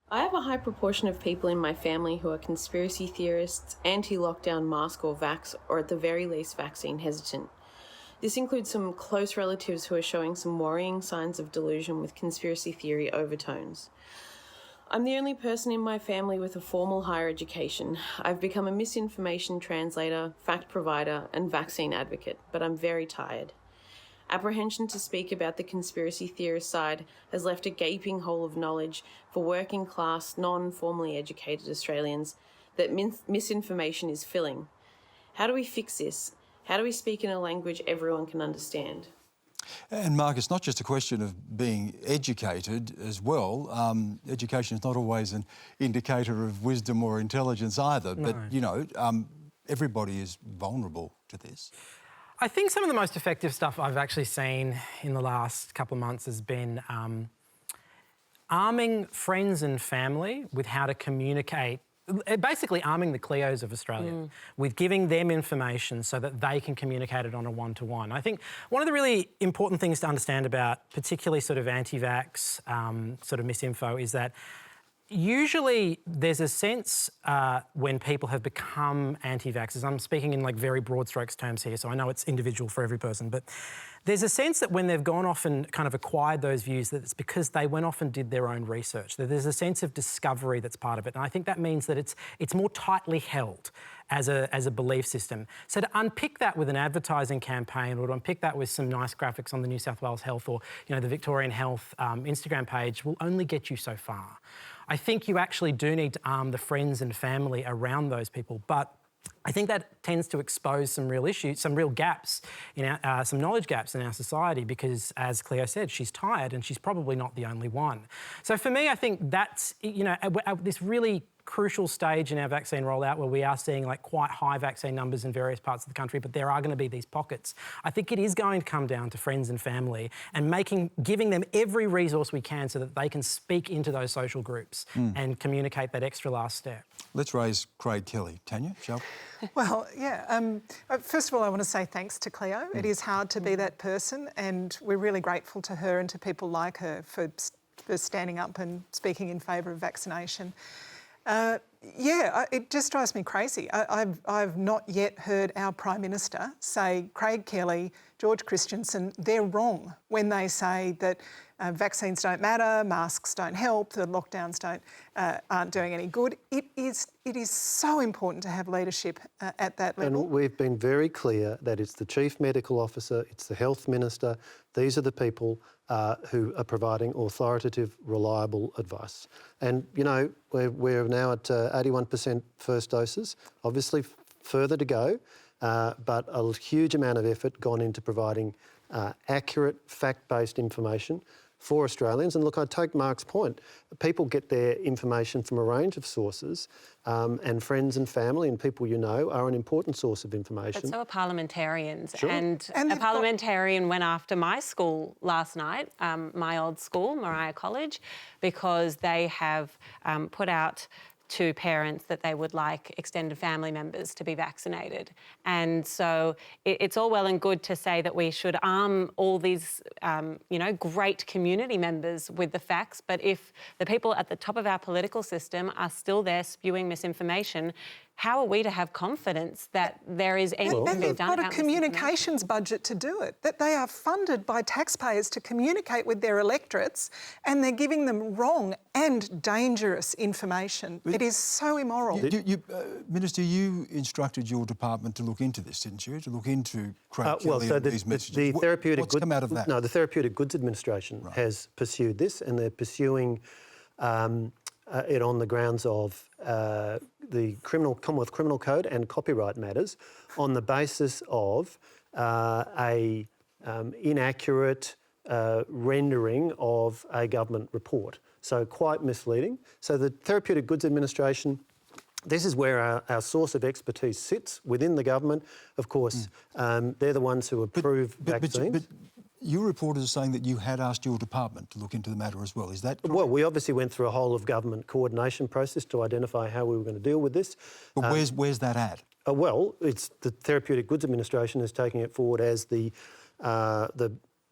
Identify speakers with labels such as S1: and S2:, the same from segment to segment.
S1: I have a high proportion of people in my family who are conspiracy theorists, anti-lockdown mask or vax, or at the very least vaccine hesitant. This includes some close relatives who are showing some worrying signs of delusion with conspiracy theory overtones. I'm the only person in my family with a formal higher education. I've become a misinformation translator, fact provider, and vaccine advocate, but I'm very tired. Apprehension to speak about the conspiracy theorist side has left a gaping hole of knowledge for working class, non-formally educated Australians that misinformation is filling. How do we fix this? How do we speak in a language everyone can understand?
S2: And Marc, it's not just a question of being educated as well. Education is not always an indicator of wisdom or intelligence either. No. But, you know, everybody is vulnerable to this.
S3: I think some of the most effective stuff I've actually seen in the last couple of months has been arming friends and family with how to communicate, basically arming the Cleos of Australia with giving them information so that they can communicate it on a one-to-one. I think one of the really important things to understand about particularly sort of anti-vax sort of misinfo is that usually there's a sense when people have become anti-vaxxers, I'm speaking in like very broad strokes terms here, so I know it's individual for every person, but there's a sense that when they've gone off and kind of acquired those views that it's because they went off and did their own research, that there's a sense of discovery that's part of it. And I think that means that it's more tightly held as a belief system. So to unpick that with an advertising campaign or to unpick that with some nice graphics on the New South Wales Health or, you know, the Victorian Health Instagram page will only get you so far. I think you actually do need to arm the friends and family around those people, but I think that tends to expose some real issues, some real gaps, in some knowledge gaps in our society because, as Cleo said, she's tired and she's probably not the only one. So for me, I think that's, you know, at this really crucial stage in our vaccine rollout where we are seeing like quite high vaccine numbers in various parts of the country, but there are going to be these pockets. I think it is going to come down to friends and family and giving them every resource we can so that they can speak into those social groups and communicate that extra last step.
S2: Let's raise Craig Kelly. Tanya, shall we?
S4: Well, yeah. First of all, I want to say thanks to Cleo. It is hard to be that person, and we're really grateful to her and to people like her for standing up and speaking in favour of vaccination. It just drives me crazy. I've not yet heard our Prime Minister say Craig Kelly, George Christensen, they're wrong when they say that vaccines don't matter, masks don't help, the lockdowns aren't doing any good. It is so important to have leadership at that level.
S5: And we've been very clear that it's the Chief Medical Officer, it's the Health Minister, these are the people who are providing authoritative, reliable advice. And, you know, we're now at 81% first doses, obviously further to go, but a huge amount of effort gone into providing accurate, fact-based information for Australians. And look, I take Marc's point. People get their information from a range of sources, and friends and family and people you know are an important source of information.
S6: But so are parliamentarians.
S5: Sure.
S6: And a parliamentarian went after my school last night, my old school, Mariah College, because they have put out to parents that they would like extended family members to be vaccinated. And so it's all well and good to say that we should arm all these, great community members with the facts, but if the people at the top of our political system are still there spewing misinformation, how are we to have confidence that there is anything being done about
S4: they've got a communications budget to do it, that they are funded by taxpayers to communicate with their electorates, and they're giving them wrong and dangerous information. It is so immoral.
S2: Minister, you instructed your department to look into this, didn't you? To look into Craig Kelly and these messages. What's come out of that?
S5: No, the Therapeutic Goods Administration has pursued this, and they're pursuing it on the grounds of the Commonwealth Criminal Code and copyright matters on the basis of inaccurate rendering of a government report. So quite misleading. So the Therapeutic Goods Administration, this is where our source of expertise sits within the government. Of course, they're the ones who approve vaccines.
S2: But your reporters are saying that you had asked your department to look into the matter as well. Is that correct?
S5: Well, we obviously went through a whole of government coordination process to identify how we were going to deal with this.
S2: But where's that at?
S5: Well, it's the Therapeutic Goods Administration is taking it forward as the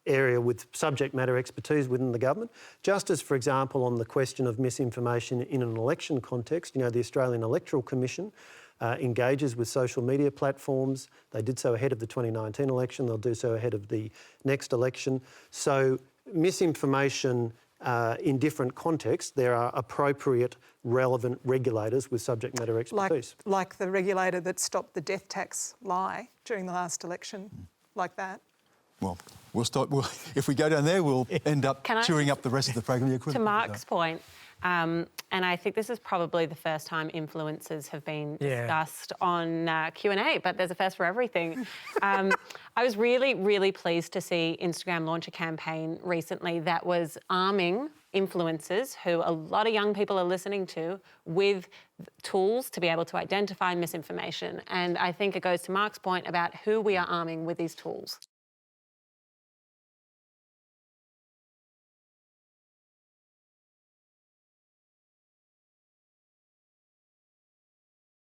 S5: area with subject matter expertise within the government. Just as, for example, on the question of misinformation in an election context, the Australian Electoral Commission engages with social media platforms. They did so ahead of the 2019 election. They'll do so ahead of the next election. So misinformation in different contexts, there are appropriate, relevant regulators with subject matter expertise.
S4: Like the regulator that stopped the death tax lie during the last election, like that.
S2: Well, if we go down there, we'll end up chewing up the rest of the program.
S6: To Marc's point, and I think this is probably the first time influencers have been discussed on Q&A, but there's a first for everything. I was really, really pleased to see Instagram launch a campaign recently that was arming influencers, who a lot of young people are listening to, with tools to be able to identify misinformation. And I think it goes to Marc's point about who we are arming with these tools.